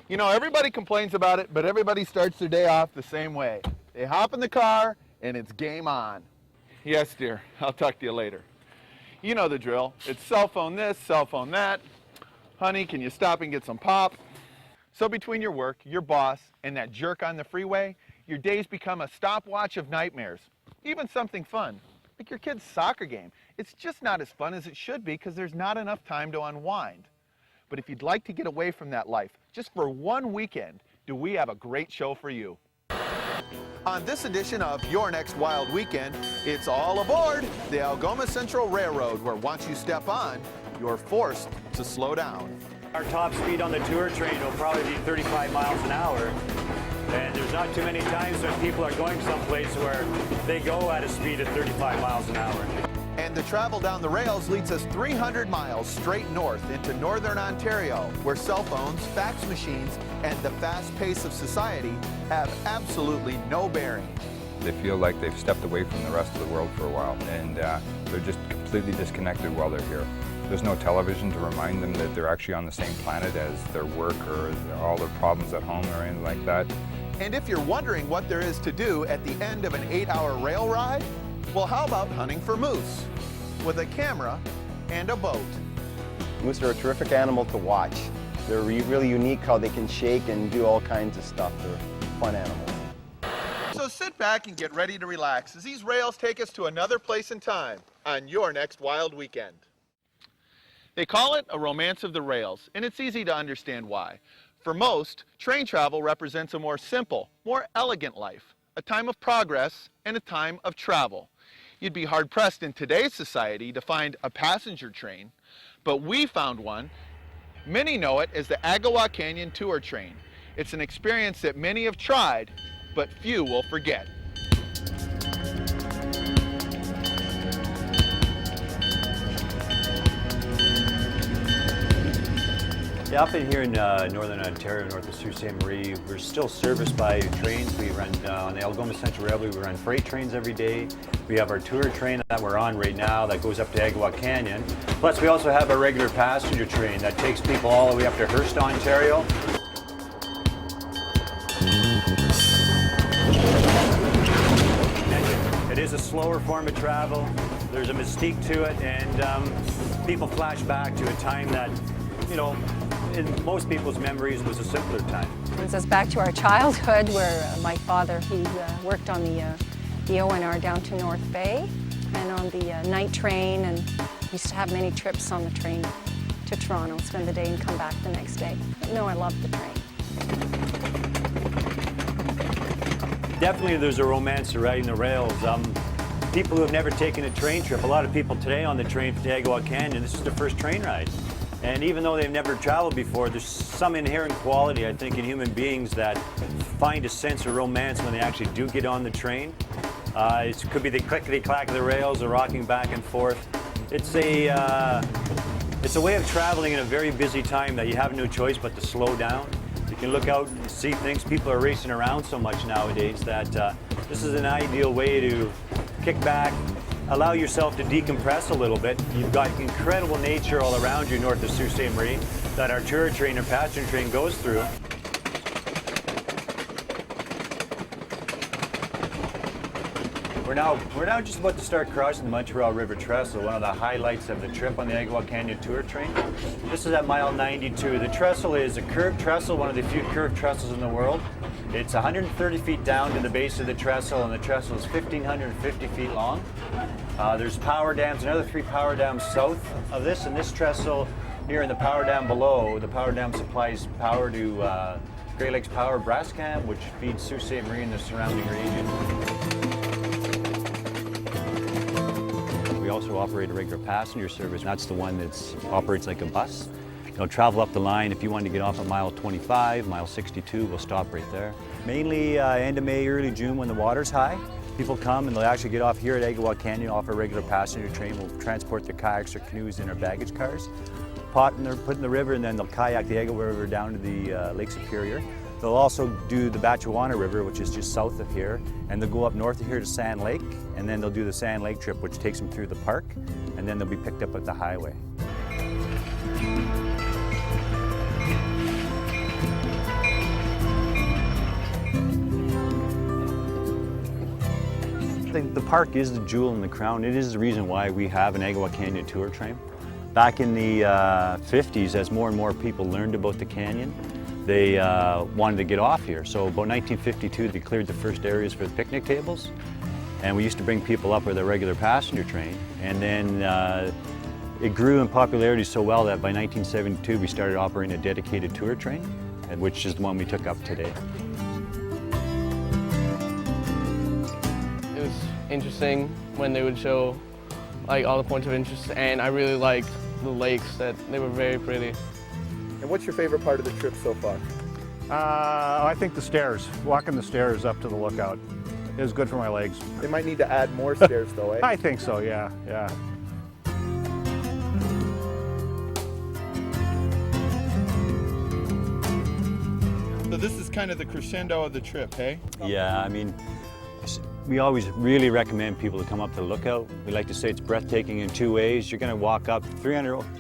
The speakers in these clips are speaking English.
You know, everybody complains about it, but everybody starts their day off the same way. They hop in the car and it's game on. Yes, dear, I'll talk to you later. You know the drill. It's cell phone this, cell phone that. Honey, can you stop and get some pop? So between your work, your boss, and that jerk on the freeway, your days become a stopwatch of nightmares. Even something fun, like your kid's soccer game. It's just not as fun as it should be because there's not enough time to unwind. But if you'd like to get away from that life, just for one weekend, do we have a great show for you. On this edition of Your Next Wild Weekend, it's all aboard the Algoma Central Railroad, where once you step on, you're forced to slow down. Our top speed on the tour train will probably be 35 miles an hour. And there's not too many times when people are going someplace where they go at a speed of 35 miles an hour. And the travel down the rails leads us 300 miles straight north into northern Ontario, where cell phones, fax machines, and the fast pace of society have absolutely no bearing. They feel like they've stepped away from the rest of the world for a while, and they're just completely disconnected while they're here. There's no television to remind them that they're actually on the same planet as their work or all their problems at home or anything like that. And if you're wondering what there is to do at the end of an 8-hour rail ride, well, how about hunting for moose with a camera and a boat? Moose are a terrific animal to watch. They're really unique how they can shake and do all kinds of stuff. They're fun animals. So sit back and get ready to relax as these rails take us to another place in time on Your Next Wild Weekend. They call it a romance of the rails, and it's easy to understand why. For most, train travel represents a more simple, more elegant life, a time of progress and a time of travel. You'd be hard-pressed in today's society to find a passenger train, but we found one. Many know it as the Agawa Canyon tour train. It's an experience that many have tried, but few will forget. Yeah, up in here in northern Ontario, north of Sault Ste. Marie, we're still serviced by trains. We run on the Algoma Central Railway, we run freight trains every day. We have our tour train that we're on right now that goes up to Agawa Canyon. Plus we also have a regular passenger train that takes people all the way up to Hearst, Ontario. It is a slower form of travel. There's a mystique to it, and people flash back to a time that, you know, in most people's memories was a simpler time. It brings us back to our childhood where my father, he worked on the ONR down to North Bay and on the night train, and we used to have many trips on the train to Toronto, spend the day and come back the next day. But no, I love the train. Definitely there's a romance to riding the rails. People who have never taken a train trip, a lot of people today on the train to Agawa Canyon, this is their first train ride. And even though they've never traveled before, there's some inherent quality, I think, in human beings that find a sense of romance when they actually do get on the train. It could be the clickety-clack of the rails, the rocking back and forth. It's a way of traveling in a very busy time that you have no choice but to slow down. You can look out and see things. People are racing around so much nowadays that this is an ideal way to kick back, allow yourself to decompress a little bit. You've got incredible nature all around you north of Sault Ste. Marie that our tour train or passenger train goes through. We're now just about to start crossing the Montreal River Trestle, one of the highlights of the trip on the Agawa Canyon tour train. This is at mile 92. The trestle is a curved trestle, one of the few curved trestles in the world. It's 130 feet down to the base of the trestle, and the trestle is 1,550 feet long. There's power dams, another 3 power dams south of this, and this trestle here in the power dam below, the power dam supplies power to Great Lakes Power Brascam, which feeds Sault Ste. Marie and the surrounding region. We also operate a regular passenger service. That's the one that operates like a bus. You'll travel up the line. If you want to get off at mile 25, mile 62, we'll stop right there. Mainly end of May, early June when the water's high. People come and they'll actually get off here at Agawa Canyon off a regular passenger train. We'll transport their kayaks or canoes in our baggage cars, put in the river, and then they'll kayak the Agawa River down to the Lake Superior. They'll also do the Batchewana River, which is just south of here, and they'll go up north of here to Sand Lake, and then they'll do the Sand Lake trip, which takes them through the park, and then they'll be picked up at the highway. The park is the jewel in the crown. It is the reason why we have an Agawa Canyon tour train. Back in the 50s, as more and more people learned about the canyon, they wanted to get off here. So about 1952, they cleared the first areas for the picnic tables. And we used to bring people up with a regular passenger train. And then it grew in popularity so well that by 1972, we started operating a dedicated tour train, which is the one we took up today. It was interesting when they would show like all the points of interest, and I really liked the lakes, that they were very pretty. And what's your favorite part of the trip so far? I think the stairs, walking the stairs up to the lookout is good for my legs. They might need to add more stairs though, eh? I think so, yeah. So this is kind of the crescendo of the trip, hey? Yeah, I mean, we always really recommend people to come up to the lookout. We like to say it's breathtaking in two ways. You're going to walk up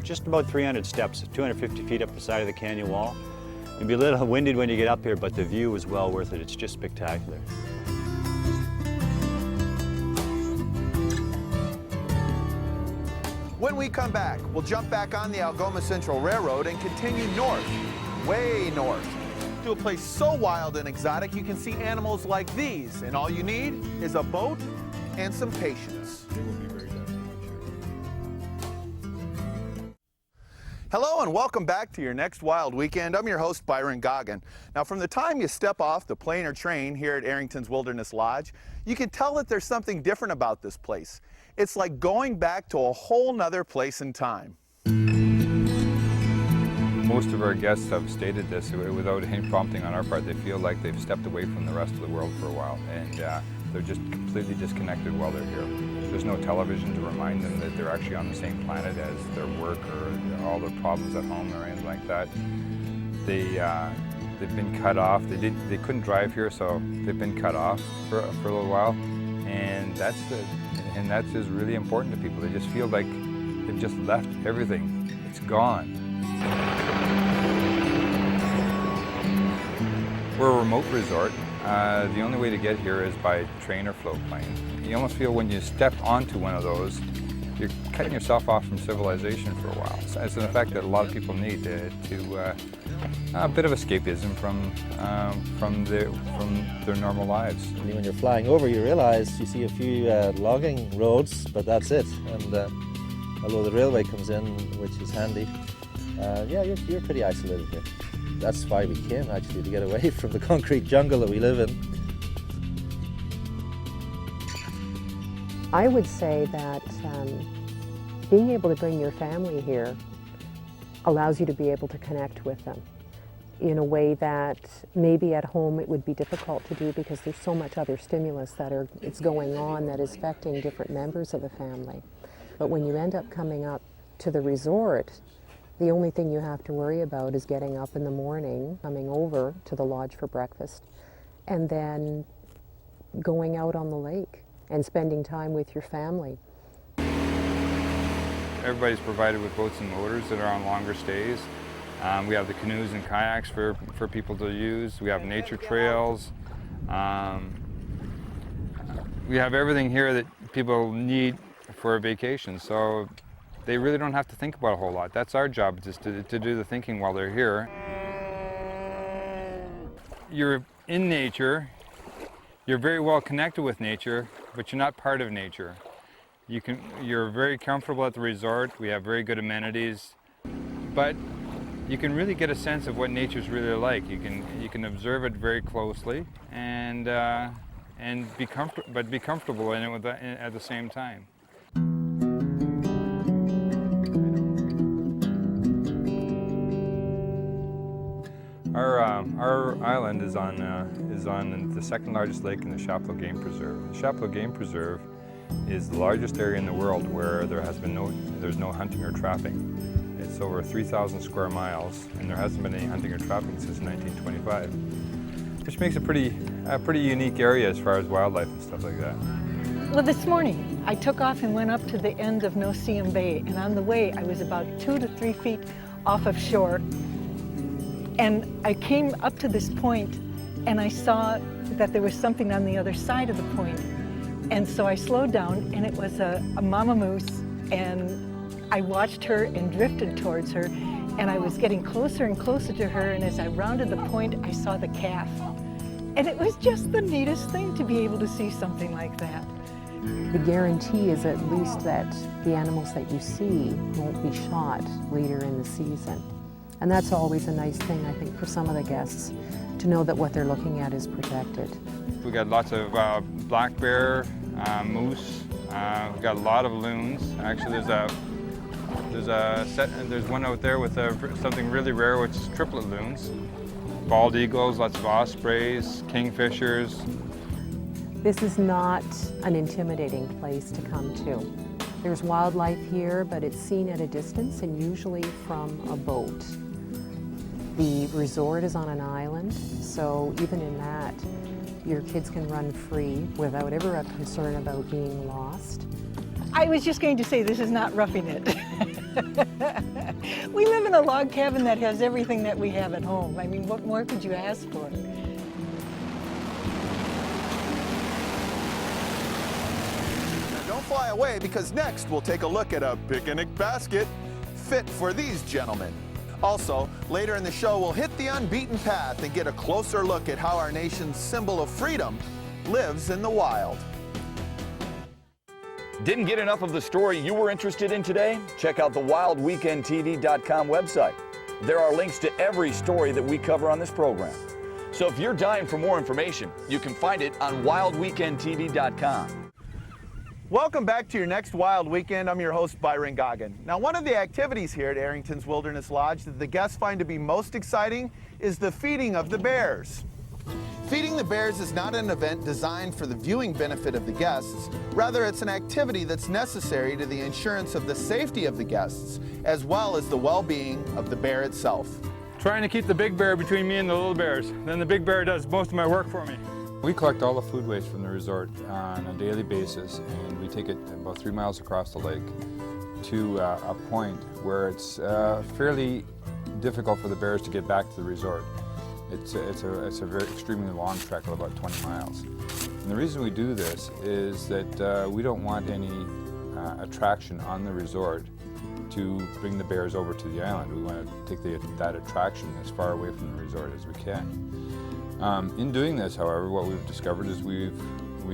just about 300 steps, 250 feet up the side of the canyon wall. You'll be a little winded when you get up here, but the view is well worth it. It's just spectacular. When we come back, we'll jump back on the Algoma Central Railroad and continue north, way north, to a place so wild and exotic you can see animals like these, and all you need is a boat and some patience. Hello and welcome back to your next wild weekend. I'm your host, Byron Goggin. Now, from the time you step off the plane or train here at Arrington's Wilderness Lodge, you can tell that there's something different about this place. It's like going back to a whole nother place in time. Most of our guests have stated this without any prompting on our part. They feel like they've stepped away from the rest of the world for a while, and they're just completely disconnected while they're here. There's no television to remind them that they're actually on the same planet as their work or all their problems at home or anything like that. They've been cut off. They couldn't drive here, so they've been cut off for a little while, and that is really important to people. They just feel like they've just left everything. It's gone. We're a remote resort. The only way to get here is by train or float plane. You almost feel when you step onto one of those, you're cutting yourself off from civilization for a while. It's an effect that a lot of people need to a bit of escapism from their normal lives. When you're flying over, you realize you see a few logging roads, but that's it. And although the railway comes in, which is handy, yeah, you're pretty isolated here. That's why we came, actually, to get away from the concrete jungle that we live in. I would say that being able to bring your family here allows you to be able to connect with them in a way that maybe at home it would be difficult to do, because there's so much other stimulus it's going on that is affecting different members of the family. But when you end up coming up to the resort, the only thing you have to worry about is getting up in the morning, coming over to the lodge for breakfast, and then going out on the lake and spending time with your family. Everybody's provided with boats and motors that are on longer stays. We have the canoes and kayaks for people to use. We have nature trails. We have everything here that people need for a vacation. So they really don't have to think about a whole lot. That's our job, just to do the thinking while they're here. You're in nature, you're very well connected with nature, but you're not part of nature. You're very comfortable at the resort. We have very good amenities, but you can really get a sense of what nature's really like. You can observe it very closely and be comfortable in it at the same time. Our island is on the second largest lake in the Chapleau Game Preserve. The Chapleau Game Preserve is the largest area in the world where there's no hunting or trapping. It's over 3,000 square miles, and there hasn't been any hunting or trapping since 1925, which makes it a pretty unique area as far as wildlife and stuff like that. Well, this morning I took off and went up to the end of No-See-Um Bay, and on the way I was about 2 to 3 feet off of shore. And I came up to this point and I saw that there was something on the other side of the point. And so I slowed down, and it was a mama moose, and I watched her and drifted towards her, and I was getting closer and closer to her, and as I rounded the point, I saw the calf. And it was just the neatest thing to be able to see something like that. The guarantee is at least that the animals that you see won't be shot later in the season. And that's always a nice thing, I think, for some of the guests, to know that what they're looking at is protected. We got lots of black bear, moose. We've got a lot of loons. Actually, there's one out there with something really rare, which is triplet loons. Bald eagles, lots of ospreys, kingfishers. This is not an intimidating place to come to. There's wildlife here, but it's seen at a distance and usually from a boat. The resort is on an island, so even in that, your kids can run free without ever a concern about being lost. I was just going to say, this is not roughing it. We live in a log cabin that has everything that we have at home. I mean, what more could you ask for? Don't fly away, because next we'll take a look at a picnic basket fit for these gentlemen. Also, later in the show, we'll hit the unbeaten path and get a closer look at how our nation's symbol of freedom lives in the wild. Didn't get enough of the story you were interested in today? Check out the wildweekendtv.com website. There are links to every story that we cover on this program. So if you're dying for more information, you can find it on wildweekendtv.com. Welcome back to your next Wild Weekend. I'm your host, Byron Goggin. Now, one of the activities here at Arrington's Wilderness Lodge that the guests find to be most exciting is the feeding of the bears. Feeding the bears is not an event designed for the viewing benefit of the guests. Rather, it's an activity that's necessary to the assurance of the safety of the guests, as well as the well-being of the bear itself. Trying to keep the big bear between me and the little bears. Then the big bear does most of my work for me. We collect all the food waste from the resort on a daily basis, and we take it about 3 miles across the lake to a point where it's fairly difficult for the bears to get back to the resort. It's a very extremely long trek of about 20 miles. And the reason we do this is that we don't want any attraction on the resort to bring the bears over to the island. We want to take that attraction as far away from the resort as we can. In doing this, however, what we've discovered is we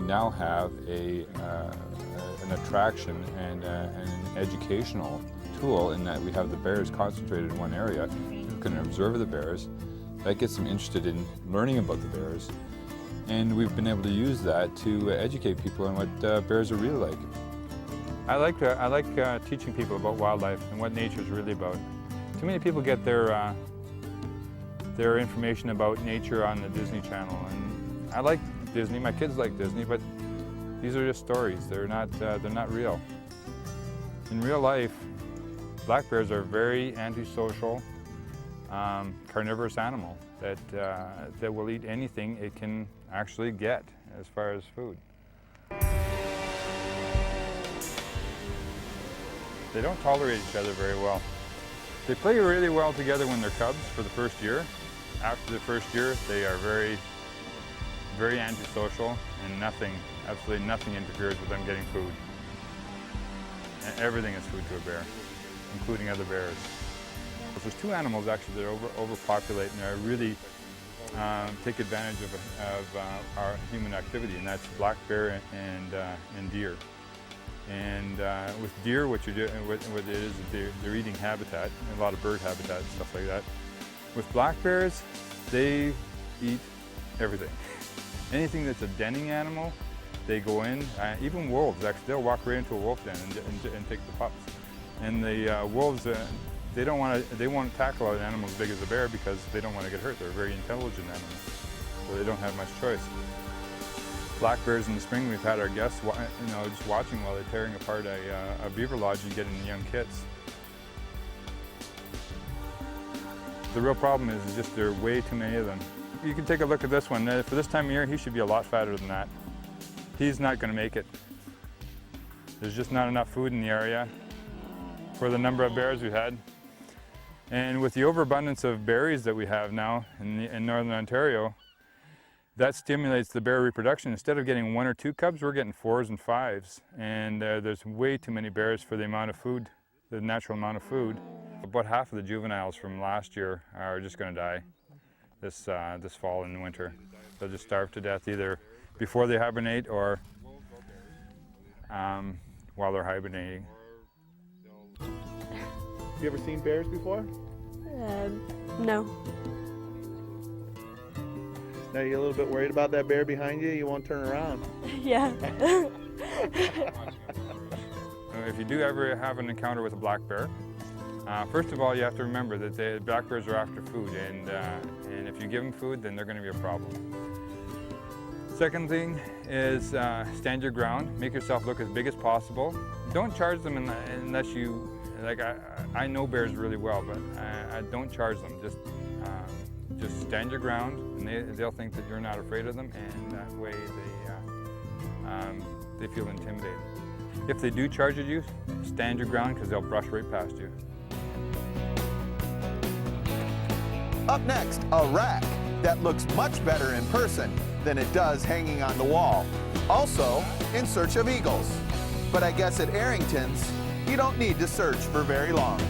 now have an attraction and an educational tool in that we have the bears concentrated in one area. People can observe the bears. That gets them interested in learning about the bears, and we've been able to use that to educate people on what bears are really like. I like teaching people about wildlife and what nature is really about. Too many people get their information about nature on the Disney Channel, and I like Disney. My kids like Disney, but these are just stories. They're not real. In real life, black bears are very antisocial, carnivorous animal that will eat anything it can actually get as far as food. They don't tolerate each other very well. They play really well together when they're cubs for the first year. After the first year, they are very, very antisocial, and absolutely nothing interferes with them getting food. And everything is food to a bear, including other bears. There's two animals actually that overpopulate and are really take advantage of our human activity, and that's black bear and deer. And with deer, what it is they're eating habitat, a lot of bird habitat and stuff like that. With black bears, they eat everything. Anything that's a denning animal, they go in. Even wolves, actually, they'll walk right into a wolf den and take the pups. And the wolves, they won't tackle an animal as big as a bear because they don't want to get hurt. They're very intelligent animals, so they don't have much choice. Black bears in the spring, we've had our guests, just watching while they're tearing apart a beaver lodge and getting the young kits. The real problem is just there are way too many of them. You can take a look at this one. For this time of year, he should be a lot fatter than that. He's not going to make it. There's just not enough food in the area for the number of bears we've had. And with the overabundance of berries that we have now in northern Ontario, That stimulates the bear reproduction. Instead of getting 1 or 2 cubs, we're getting 4s and 5s. And there's way too many bears for the amount of food, the natural amount of food. About half of the juveniles from last year are just going to die this fall and winter. They'll just starve to death either before they hibernate or while they're hibernating. Have you ever seen bears before? No. Now you're a little bit worried about that bear behind you? You won't turn around. Yeah. If you do ever have an encounter with a black bear, first of all, you have to remember that the black bears are after food, and if you give them food, then they're going to be a problem. Second thing is stand your ground. Make yourself look as big as possible. Don't charge them unless you, like I know bears really well, but I don't charge them. Just stand your ground, and they'll think that you're not afraid of them, and that way they feel intimidated. If they do charge at you, stand your ground because they'll brush right past you. Up next, a rack that looks much better in person than it does hanging on the wall. Also, in search of eagles. But I guess at Errington's, you don't need to search for very long.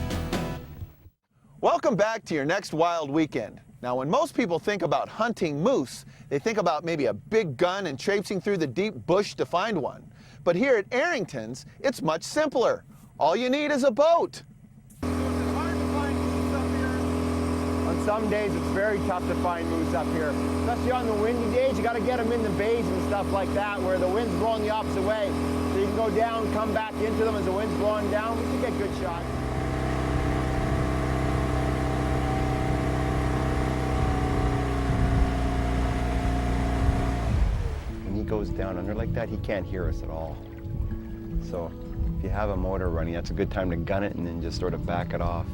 Welcome back to your next wild weekend. Now, when most people think about hunting moose, they think about maybe a big gun and traipsing through the deep bush to find one. But here at Errington's, it's much simpler. All you need is a boat. On some days, it's very tough to find moose up here, especially on the windy days. You got to get them in the bays and stuff like that, where the wind's blowing the opposite way. So you can go down, come back into them as the wind's blowing down. We can get good shots. When he goes down under like that, he can't hear us at all. So if you have a motor running, that's a good time to gun it and then just sort of back it off.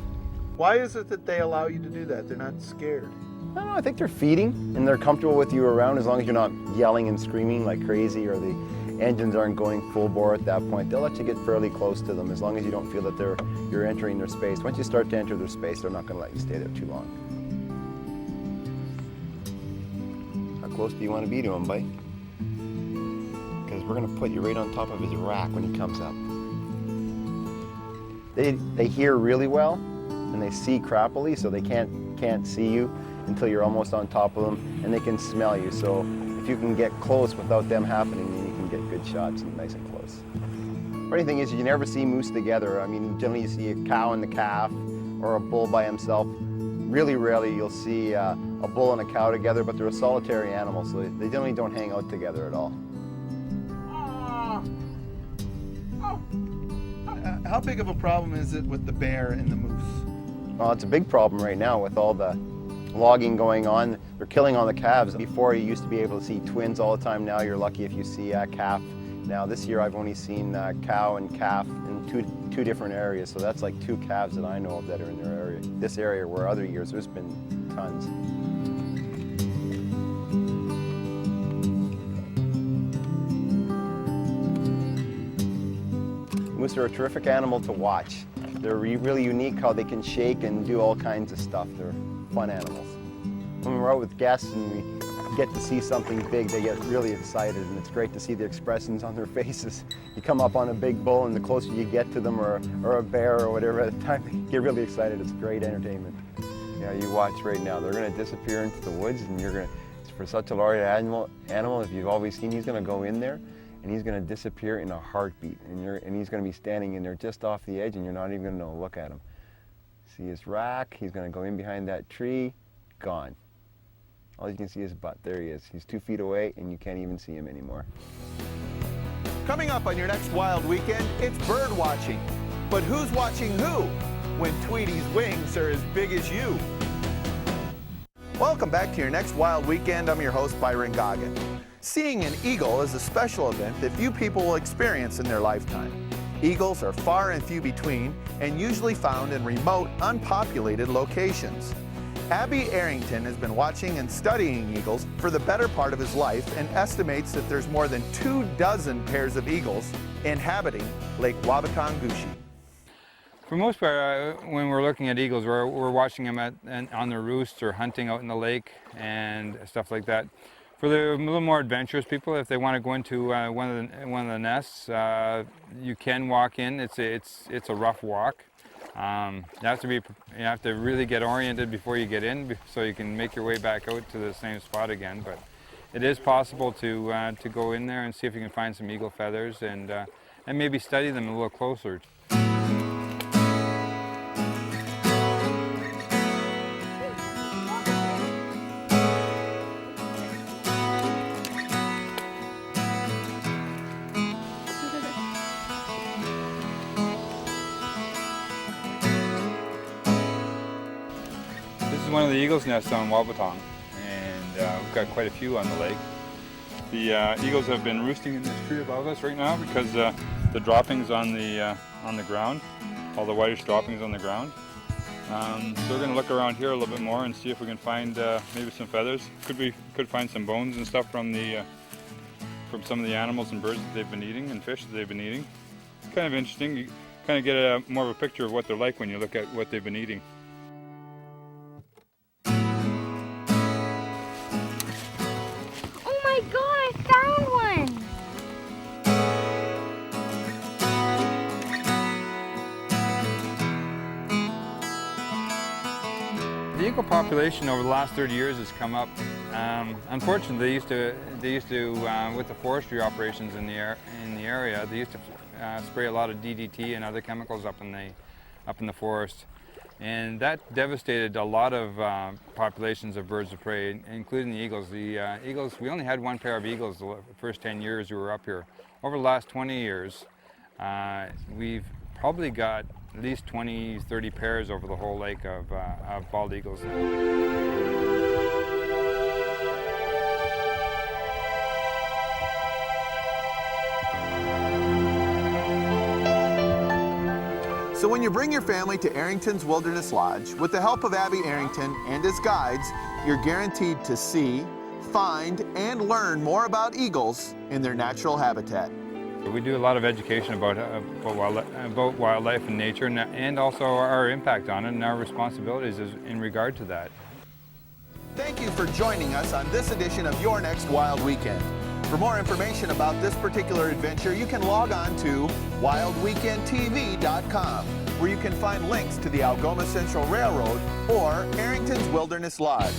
Why is it that they allow you to do that? They're not scared. I don't know, I think they're feeding and they're comfortable with you around as long as you're not yelling and screaming like crazy or the engines aren't going full bore at that point. They'll let you get fairly close to them as long as you don't feel that you're entering their space. Once you start to enter their space, they're not going to let you stay there too long. How close do you want to be to him, buddy? Because we're going to put you right on top of his rack when he comes up. They hear really well. And they see crappily, so they can't see you until you're almost on top of them, and they can smell you. So if you can get close without them happening, then you can get good shots and nice and close. Funny thing is, you never see moose together. I mean, generally you see a cow and the calf, or a bull by himself. Really rarely you'll see a bull and a cow together, but they're a solitary animal, so they generally don't hang out together at all. How big of a problem is it with the bear and the moose? Well, it's a big problem right now with all the logging going on. They're killing all the calves. Before you used to be able to see twins all the time. Now you're lucky if you see a calf. Now this year I've only seen cow and calf in two different areas. So that's like 2 calves that I know of that are in their area. This area, where other years there's been tons. Moose are a terrific animal to watch. They're really unique how they can shake and do all kinds of stuff. They're fun animals. When we're out with guests and we get to see something big, they get really excited, and it's great to see the expressions on their faces. You come up on a big bull, and the closer you get to them, or a bear or whatever, at the time they get really excited. It's great entertainment. Yeah, you watch right now. They're going to disappear into the woods, and for such a large animal, if you've always seen, he's going to go in there, and he's going to disappear in a heartbeat, and he's going to be standing in there just off the edge, and you're not even going to know. Look at him. See his rack. He's going to go in behind that tree. Gone. All you can see is his butt. There he is. He's 2 feet away, and you can't even see him anymore. Coming up on your next wild weekend, it's bird watching. But who's watching who when Tweety's wings are as big as you? Welcome back to your next wild weekend. I'm your host, Byron Goggin. Seeing an eagle is a special event that few people will experience in their lifetime. Eagles are far and few between and usually found in remote, unpopulated locations. Abby Errington has been watching and studying eagles for the better part of his life and estimates that there's more than 24 pairs of eagles inhabiting Lake Wabaton-Gushee. For the most part, when we're looking at eagles, we're watching them on their roosts or hunting out in the lake and stuff like that. For For the little more adventurous people, if they want to go into one of the nests, you can walk in. It's a rough walk. You have to really get oriented before you get in, so you can make your way back out to the same spot again. But it is possible to go in there and see if you can find some eagle feathers and maybe study them a little closer. This is one of the eagles' nests on Wabatong, and we've got quite a few on the lake. The eagles have been roosting in this tree above us right now because the droppings on the ground, all the whitish droppings on the ground. So we're going to look around here a little bit more and see if we can find maybe some feathers. Could find some bones and stuff from some of the animals and birds that they've been eating and fish that they've been eating. It's kind of interesting. You kind of get more of a picture of what they're like when you look at what they've been eating. Oh my God, I found one! The eagle population over the last 30 years has come up. Unfortunately, they used to with the forestry operations in the area, they used to spray a lot of DDT and other chemicals up in the forest, and that devastated a lot of populations of birds of prey, including the eagles. The eagles, we only had one pair of eagles the first 10 years we were up here. Over the last 20 years, we've probably got at least 20, 30 pairs over the whole lake of bald eagles. So when you bring your family to Arrington's Wilderness Lodge, with the help of Abby Errington and his guides, you're guaranteed to see, find, and learn more about eagles in their natural habitat. We do a lot of education about wildlife and nature, and also our impact on it and our responsibilities in regard to that. Thank you for joining us on this edition of Your Next Wild Weekend. For more information about this particular adventure, you can log on to wildweekendtv.com, where you can find links to the Algoma Central Railroad or Arrington's Wilderness Lodge.